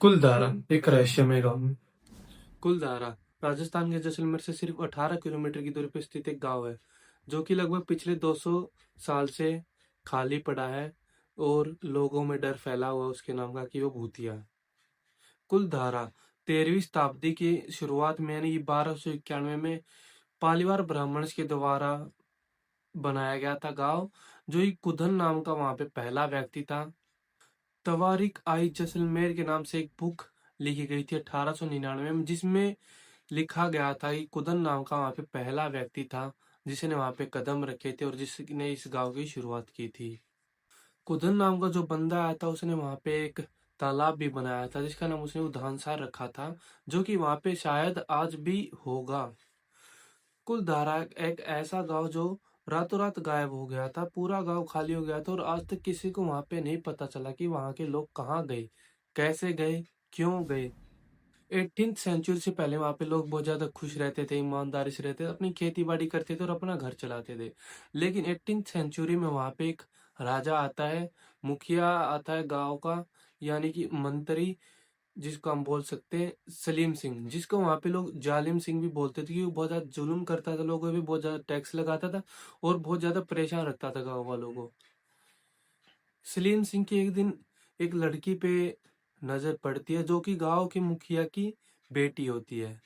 कुलधारा एक रहस्यमय गांव। कुलधारा राजस्थान के जैसलमेर से सिर्फ 18 किलोमीटर की दूरी पर स्थित एक गांव है जो कि लगभग पिछले 200 साल से खाली पड़ा है और लोगों में डर फैला हुआ उसके नाम का कि वो भूतिया है। कुलधारा 13वीं शताब्दी की शुरुआत में यानी 1291 में पालीवाल ब्राह्मण्स के द्वारा बनाया गया था गांव, जो एक कुधन नाम का वहां पे पहला व्यक्ति था। तवारीख आई जैसलमेर के नाम से एक बुक लिखी गई थी 1899 में, जिसमें लिखा गया था कि कुदन नाम का वहां पे पहला व्यक्ति था जिसने वहां पे कदम रखे थे और जिसने इस गांव की शुरुआत की थी। कुदन नाम का जो बंदा आया था उसने वहां पे एक तालाब भी बनाया था जिसका नाम उसने उधानसार रखा था, जो कि वहां पे शायद आज भी होगा। कुलधारा एक ऐसा गांव जो रातों रात गायब हो गया था, पूरा गांव खाली हो गया था और आज तक किसी को वहां पे नहीं पता चला कि वहां के लोग कहाँ गए, कैसे गए, क्यों गए। 18th सेंचुरी से पहले वहां पे लोग बहुत ज्यादा खुश रहते थे, ईमानदारी से रहते थे, अपनी खेती बाड़ी करते थे और अपना घर चलाते थे। लेकिन 18th सेंचुरी में वहां पे एक राजा आता है, मुखिया आता है गांव का, यानी कि मंत्री, जिसको हम बोल सकते हैं सलीम सिंह, जिसको वहां पे लोग जालिम सिंह भी बोलते थे क्योंकि वो बहुत ज्यादा जुल्म करता था, लोगों पे बहुत ज्यादा टैक्स लगाता था और बहुत ज्यादा परेशान रखता था गाँव वालों को। सलीम सिंह की एक दिन एक लड़की पे नजर पड़ती है जो कि गांव के मुखिया की बेटी होती है।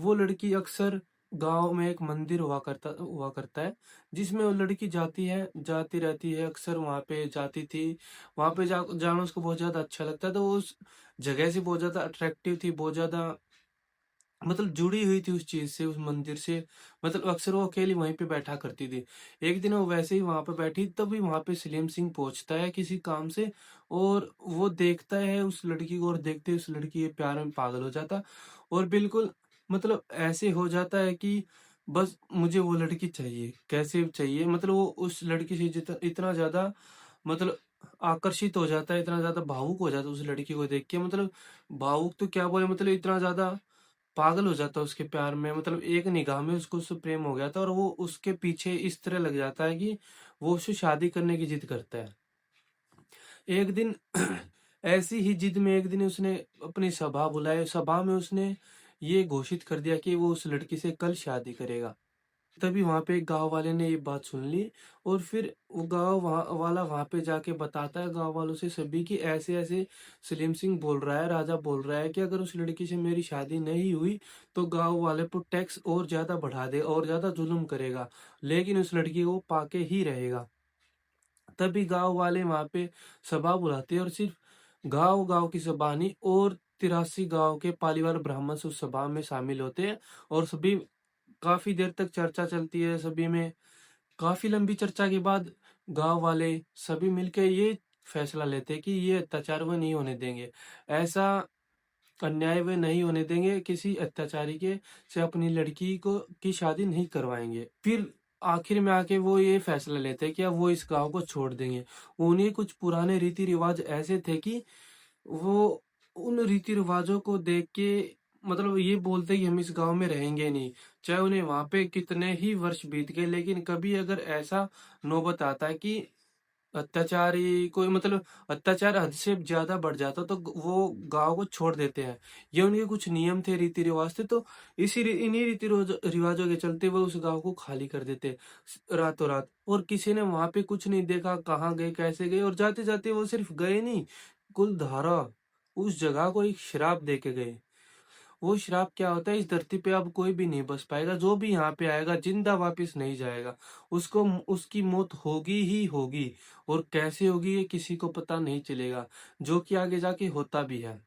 वो लड़की अक्सर गांव में एक मंदिर हुआ करता है जिसमें वो लड़की जाती रहती है, अक्सर वहां पे जाती थी। वहां पे जाना उसको बहुत ज्यादा अच्छा लगता है, तो वो उस जगह से बहुत ज्यादा अट्रैक्टिव थी, बहुत ज्यादा मतलब जुड़ी हुई थी उस चीज से, उस मंदिर से। मतलब अक्सर वो अकेली वहीं पे बैठा करती थी। एक दिन वो वैसे ही वहां पे बैठी, तभी वहां पे सलीम सिंह पहुंचता है किसी काम से और वो देखता है उस लड़की को और देखते ही उस लड़की के प्यार में पागल हो जाता और बिल्कुल मतलब ऐसे हो जाता है कि बस मुझे वो लड़की चाहिए, कैसे चाहिए, मतलब वो उस लड़की से इतना ज्यादा मतलब आकर्षित हो जाता है, इतना ज्यादा भावुक हो जाता है उस लड़की को देख के। मतलब भावुक तो क्या बोले, मतलब इतना ज्यादा पागल हो जाता है उसके प्यार में, मतलब एक निगाह में उसको उससे प्रेम हो गया था और वो उसके पीछे इस तरह लग जाता है कि वो उससे शादी करने की जिद करता है। एक दिन ऐसी ही जिद में एक दिन उसने अपनी सभा बुलाई, सभा में उसने ये घोषित कर दिया कि वो उस लड़की से कल शादी करेगा। तभी वहां पे एक गांव वाले ने ये बात सुन ली और फिर वो गांव वाला वहां पे जाके बताता है गांव वालों से सभी कि ऐसे ऐसे सलीम सिंह बोल रहा है, राजा बोल रहा है कि अगर उस लड़की से मेरी शादी नहीं हुई तो गांव वाले पर टैक्स और ज्यादा बढ़ा दे और ज्यादा जुल्म करेगा, लेकिन उस लड़की को पाके ही रहेगा। तभी गांव वाले वहां पे सभा बुलाते हैं और सिर्फ गांव गांव की सभा नहीं और 83 गांव के पालीवाल ब्राह्मण उस सभा में शामिल होते हैं और सभी काफी देर तक चर्चा चलती है सभी में। काफी लंबी चर्चा के बाद गांव वाले सभी मिलकर ये फैसला लेते हैं कि ये अत्याचार वो नहीं होने देंगे, ऐसा अन्याय वे नहीं होने देंगे, किसी अत्याचारी के से अपनी लड़की को की शादी नहीं करवाएंगे। फिर आखिर में आके वो ये फैसला लेते हैं कि अब वो इस गांव को छोड़ देंगे। उन्हें कुछ पुराने रीति रिवाज ऐसे थे कि वो उन रीति रिवाजों को देख के मतलब ये बोलते कि हम इस गांव में रहेंगे नहीं, चाहे उन्हें वहां पे कितने ही वर्ष बीत गए, लेकिन कभी अगर ऐसा नौबत आता है कि अत्याचारी कोई मतलब अत्याचार हद से ज्यादा बढ़ जाता तो वो गांव को छोड़ देते हैं। ये उनके कुछ नियम थे, रीति रिवाज थे, तो इन्हीं रीति रिवाजों के चलते वो उस गांव को खाली कर देते रातों रात। और किसी ने वहां पे कुछ नहीं देखा कहाँ गए कैसे गए, और जाते जाते वो सिर्फ गए नहीं, कुलधारा उस जगह को एक श्राप दे के गए। वो श्राप क्या होता है, इस धरती पे अब कोई भी नहीं बस पाएगा, जो भी यहाँ पे आएगा जिंदा वापस नहीं जाएगा, उसको उसकी मौत होगी ही होगी। और कैसे होगी ये किसी को पता नहीं चलेगा, जो कि आगे जाके होता भी है।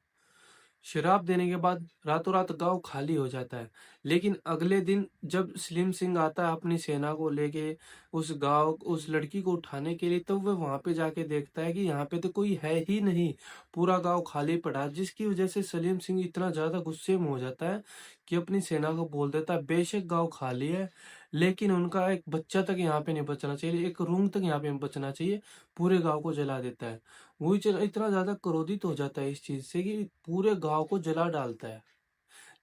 शराब देने के बाद रातों रात गांव खाली हो जाता है। लेकिन अगले दिन जब सलीम सिंह आता है अपनी सेना को लेके उस गांव उस लड़की को उठाने के लिए, तो वह वहां पे जाके देखता है कि यहाँ पे तो कोई है ही नहीं, पूरा गांव खाली पड़ा है, जिसकी वजह से सलीम सिंह इतना ज्यादा गुस्से में हो जाता है कि अपनी सेना को बोल देता है बेशक गांव खाली है लेकिन उनका एक बच्चा तक यहाँ पे नहीं बचना चाहिए, एक रूम तक यहाँ पे नहीं बचना चाहिए, पूरे गांव को जला देता है। वही चल इतना ज्यादा क्रोधित हो जाता है इस चीज से कि पूरे गांव को जला डालता है।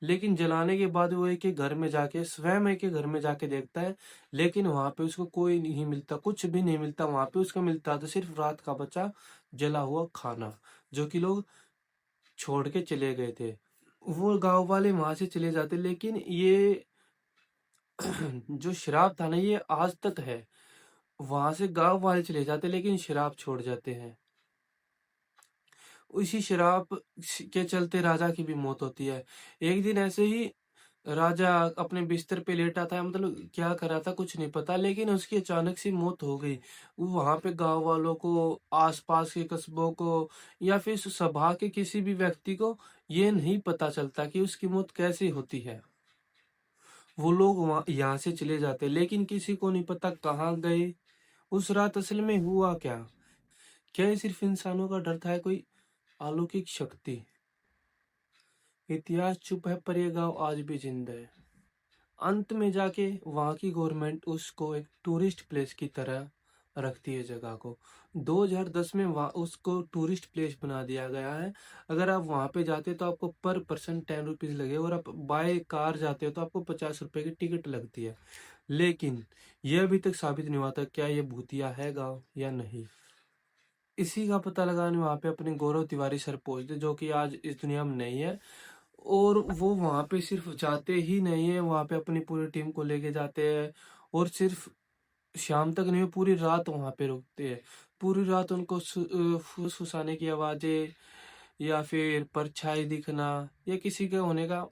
लेकिन जलाने के बाद वो एक एक घर में जाके स्वयं एक एक घर में जाके देखता है, लेकिन वहां पे उसको कोई नहीं मिलता, कुछ भी नहीं मिलता। वहां पे उसको मिलता तो सिर्फ रात का बचा जला हुआ खाना, जो कि लोग छोड़ के चले गए थे। वो गाँव वाले वहाँ से चले जाते, लेकिन ये जो शराब था ना, ये आज तक है। वहाँ से गाँव वाले चले जाते, लेकिन शराब छोड़ जाते हैं। उसी शराब के चलते राजा की भी मौत होती है। एक दिन ऐसे ही राजा अपने बिस्तर पे लेटा था, मतलब क्या कर रहा था कुछ नहीं पता, लेकिन उसकी अचानक से मौत हो गई। वो वहां पे गांव वालों को, आसपास के कस्बों को, या फिर सभा के किसी भी व्यक्ति को ये नहीं पता चलता कि उसकी मौत कैसे होती है। वो लोग वहां यहाँ से चले जाते, लेकिन किसी को नहीं पता कहाँ गए, उस रात असल में हुआ क्या। क्या ये सिर्फ इंसानों का डर था, कोई अलौकिक शक्ति? इतिहास चुप है, पर यह गांव आज भी जिंदा है। अंत में जाके वहाँ की गवर्नमेंट उसको एक टूरिस्ट प्लेस की तरह रखती है जगह को। 2010 में वहाँ उसको टूरिस्ट प्लेस बना दिया गया है। अगर आप वहाँ पे जाते तो आपको पर पर्सन 10 रुपीज लगे, और आप बाय कार जाते हो तो आपको 50 रुपए की टिकट लगती है। लेकिन यह अभी तक साबित नहीं हुआ था क्या ये भूतिया है गाँव या नहीं। इसी का पता लगाने वहाँ पे अपने गौरव तिवारी सर पहुंचते, जो कि आज इस दुनिया में नहीं है। और वो वहां पे सिर्फ जाते ही नहीं है, वहां पे अपनी पूरी टीम को लेके जाते हैं। और सिर्फ शाम तक नहीं, पूरी रात वहां पे रुकते हैं। पूरी रात उनको फुसफुसाने की आवाजें, या फिर परछाई दिखना, या किसी के होने का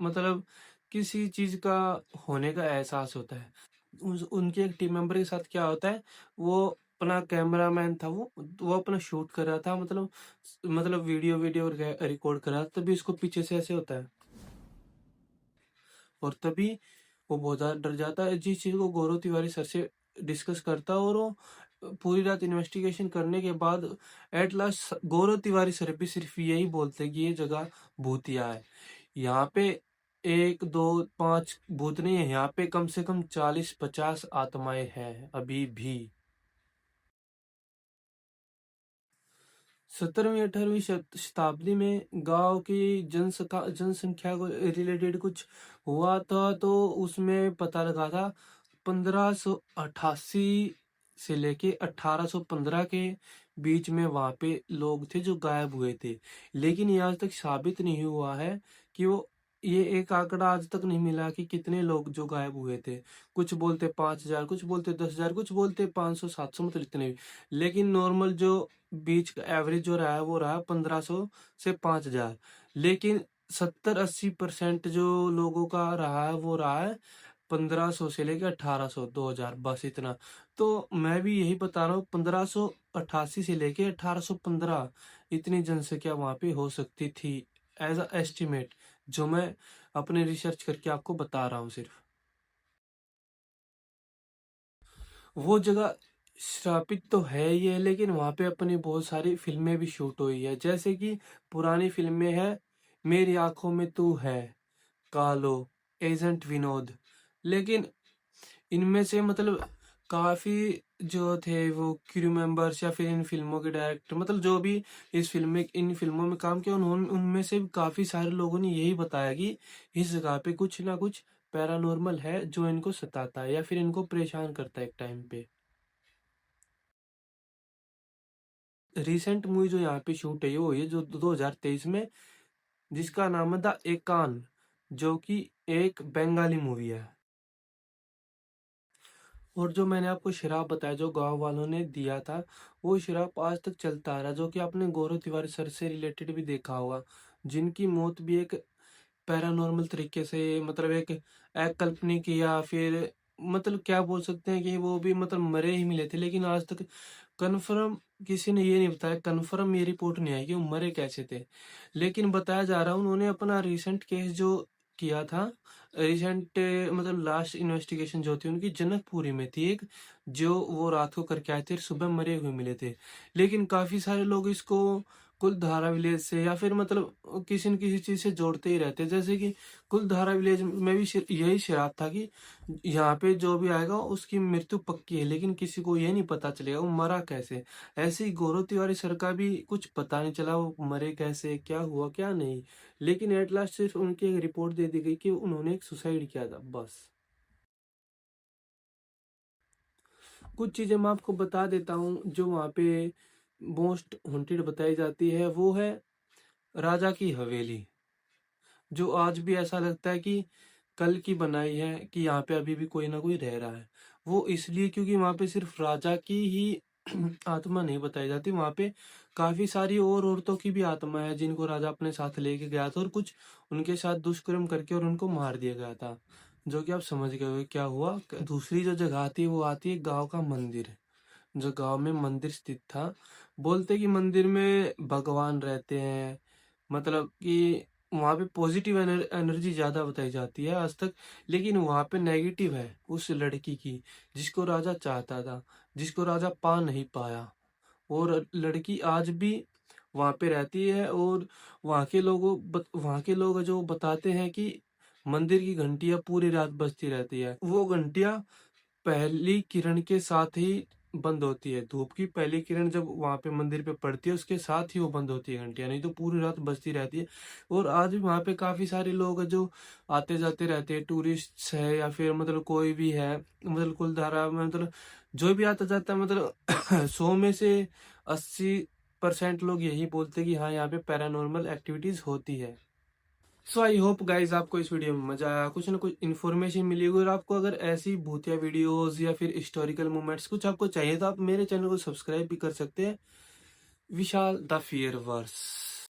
मतलब किसी चीज का होने का एहसास होता है। उनके एक टीम मेंबर के साथ क्या होता है, वो अपना कैमरामैन था, वो अपना शूट कर रहा था, मतलब वीडियो वीडियो रिकॉर्ड कर रहा था, तभी उसको पीछे से ऐसे होता है, और तभी वो बहुत ज्यादा डर जाता है। जिस चीज को गौरव तिवारी सर से डिस्कस करता है, और वो पूरी रात इन्वेस्टिगेशन करने के बाद at last Gaurav Tiwari sir भी सिर्फ यही बोलते हैं कि ये जगह भूतिया है। यहाँ पे एक दो पांच भूत नहीं है, यहाँ पे कम से कम 40-50 आत्माएं हैं अभी भी। 17वीं 18वीं शताब्दी में गांव की जनसंख्या को रिलेटेड कुछ हुआ था, तो उसमें पता लगा था 1588 से लेके 1815 के बीच में वहां पे लोग थे जो गायब हुए थे। लेकिन ये आज तक साबित नहीं हुआ है कि वो, ये एक आंकड़ा आज तक नहीं मिला कि कितने लोग जो गायब हुए थे। कुछ बोलते 5,000, कुछ बोलते 10,000, कुछ बोलते 500-700, मतलब इतने भी। लेकिन नॉर्मल जो बीच का एवरेज जो रहा है वो रहा 1500 से 5,000। लेकिन 70-80% जो लोगों का रहा है वो रहा है 1500 से लेकर 1800, 2000, बस इतना। तो मैं भी यही बता रहा हूँ, 1588 से लेके 1815 इतनी जनसंख्या वहां पे हो सकती थी, एज अ एस्टिमेट, जो मैं अपने रिसर्च करके आपको बता रहा हूँ सिर्फ। वो जगह श्रापित तो है ही है, लेकिन वहां पे अपनी बहुत सारी फिल्में भी शूट हुई है, जैसे कि पुरानी फिल्में हैं, मेरी आंखों में तू है, कालो, एजेंट विनोद। लेकिन इनमें से मतलब काफी जो थे वो क्रू मेंबर्स, या फिर इन फिल्मों के डायरेक्टर, मतलब जो भी इस फिल्म में इन फिल्मों में काम किया, उन्होंने उनमें से भी काफी सारे लोगों ने यही बताया कि इस जगह पे कुछ ना कुछ पैरानॉर्मल है जो इनको सताता है या फिर इनको परेशान करता है एक टाइम पे। रिसेंट मूवी जो यहाँ पे शूट है वो ये जो 2023 में, जिसका नाम है द एकान, जो कि एक बंगाली मूवी है। और जो मैंने आपको शराब बताया जो गांव वालों ने दिया था, वो शराब आज तक चलता आ रहा है, जो कि आपने गौरव तिवारी सर से रिलेटेड भी देखा होगा, जिनकी मौत भी एक पैरानॉर्मल तरीके से, मतलब एक अकाल्पनिक, या फिर मतलब क्या बोल सकते हैं कि वो भी मतलब मरे ही मिले थे, लेकिन आज तक कन्फर्म किसी ने ये नहीं बताया, कन्फर्म ये रिपोर्ट नहीं आई कि वो मरे कैसे थे। लेकिन बताया जा रहा है उन्होंने अपना रिसेंट केस जो किया था, रिसेंट मतलब लास्ट इन्वेस्टिगेशन जो थी उनकी जनकपुरी में थी एक, जो वो रात को करके आए थे, सुबह मरे हुए मिले थे। लेकिन काफी सारे लोग इसको कुलधारा विलेज से, या फिर मतलब किसी न किसी चीज से जोड़ते ही रहते हैं, जैसे कि कुलधारा विलेज में भी यही शराब था कि यहाँ पे जो भी आएगा उसकी मृत्यु पक्की है, लेकिन किसी को ये नहीं पता चलेगा वो मरा कैसे। ऐसे ही गौरव तिवारी सर का भी कुछ पता नहीं चला वो मरे कैसे, क्या हुआ क्या नहीं। लेकिन एट लास्ट सिर्फ उनकी एक रिपोर्ट दे दी गई कि उन्होंने एक सुसाइड किया था, बस। कुछ चीजें मैं आपको बता देता हूँ जो वहाँ पे मोस्ट हॉन्टेड बताई जाती है, वो है राजा की हवेली, जो आज भी ऐसा लगता है कि कल की बनाई है, कि यहाँ पे अभी भी कोई ना कोई रह रहा है। वो इसलिए क्योंकि वहाँ पे सिर्फ राजा की ही आत्मा नहीं बताई जाती, वहाँ पे काफी सारी और औरतों की भी आत्मा है जिनको राजा अपने साथ लेके गया था, और कुछ उनके साथ दुष्कर्म करके और उनको मार दिया गया था। जो कि आप समझ गए होंगे क्या हुआ। दूसरी जो जगह आती है वो आती है गांव का मंदिर, जो गांव में मंदिर स्थित था। बोलते कि मंदिर में भगवान रहते हैं, मतलब कि वहां पे पॉजिटिव एनर्जी ज्यादा बताई जाती है आज तक। लेकिन वहां पे नेगेटिव है उस लड़की की, जिसको राजा चाहता था, जिसको राजा पा नहीं पाया। और लड़की आज भी वहां पे रहती है, और वहां के लोग जो बताते हैं कि मंदिर की घंटियां पूरी रात बजती रहती है। वो घंटियां पहली किरण के साथ ही बंद होती है। धूप की पहली किरण जब वहां पे मंदिर पे पड़ती है, उसके साथ ही वो बंद होती है घंटियां, नहीं तो पूरी रात बजती रहती है। और आज भी वहां पे काफी सारे लोग हैं जो आते जाते रहते हैं, टूरिस्ट है या फिर मतलब कोई भी है, मतलब कुलधारा में मतलब जो भी आता जाता है, मतलब 100 में से 80% लोग यही बोलते हैं कि हाँ यहाँ पे पैरानॉर्मल एक्टिविटीज होती है। सो आई होप गाइज आपको इस वीडियो में मजा आया, कुछ ना कुछ इन्फॉर्मेशन मिली होगी। और आपको अगर ऐसी भूतिया वीडियोस या फिर हिस्टोरिकल मोमेंट्स कुछ आपको चाहिए तो आप मेरे चैनल को सब्सक्राइब भी कर सकते हैं, विशाल द फियर वर्स।